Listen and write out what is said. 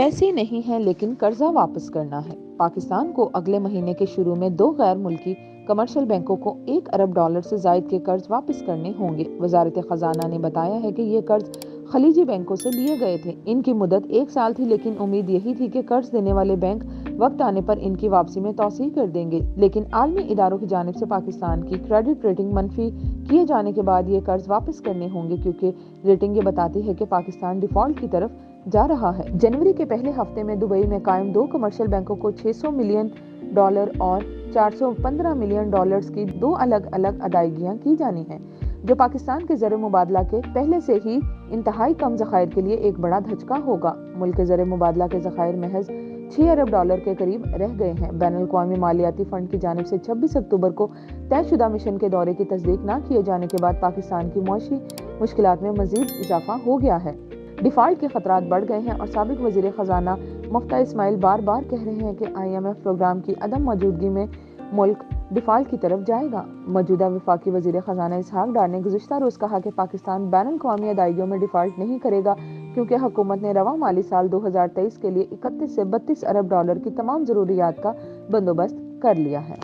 پیسے نہیں ہیں لیکن قرضہ واپس کرنا ہے۔ پاکستان کو اگلے مہینے کے شروع میں 2 غیر ملکی کمرشل بینکوں کو $1 ارب سے زائد کے قرض واپس کرنے ہوں گے۔ وزارت خزانہ نے بتایا ہے کہ یہ قرض خلیجی بینکوں سے لیے گئے تھے۔ ان کی مدت 1 سال تھی، لیکن امید یہی تھی کہ قرض دینے والے بینک وقت آنے پر ان کی واپسی میں توسیع کر دیں گے، لیکن عالمی اداروں کی جانب سے پاکستان کی کریڈٹ ریٹنگ منفی کیے جانے کے بعد یہ قرض واپس کرنے ہوں گے، کیونکہ ریٹنگ یہ بتاتی ہے کہ پاکستان ڈیفالٹ کی طرف جا رہا ہے۔ جنوری کے پہلے ہفتے میں دبئی میں قائم 2 کمرشل بینکوں کو $600 ملین اور $415 ملین کی 2 الگ الگ ادائیگیاں کی جانی ہیں، جو پاکستان کے زر مبادلہ کے پہلے سے ہی انتہائی کم ذخائر کے لیے ایک بڑا دھچکا ہوگا۔ ملک کے زر مبادلہ کے ذخائر محض $6 ارب کے قریب رہ گئے ہیں۔ بین الاقوامی مالیاتی فنڈ کی جانب سے 26 اکتوبر کو طے شدہ مشن کے دورے کی تصدیق نہ کیے جانے کے بعد پاکستان کی معاشی مشکلات میں مزید اضافہ ہو گیا ہے۔ ڈیفالٹ کے خطرات بڑھ گئے ہیں اور سابق وزیر خزانہ مفتاح اسماعیل بار بار کہہ رہے ہیں کہ IMF پروگرام کی عدم موجودگی میں ملک ڈیفالٹ کی طرف جائے گا۔ موجودہ وفاقی وزیر خزانہ اسحاق ڈار نے گزشتہ روز کہا کہ پاکستان بین الاقوامی ادائیگیوں میں ڈیفالٹ نہیں کرے گا، کیونکہ حکومت نے رواں مالی سال 2023 کے لیے $31 سے $32 ارب کی تمام ضروریات کا بندوبست کر لیا ہے۔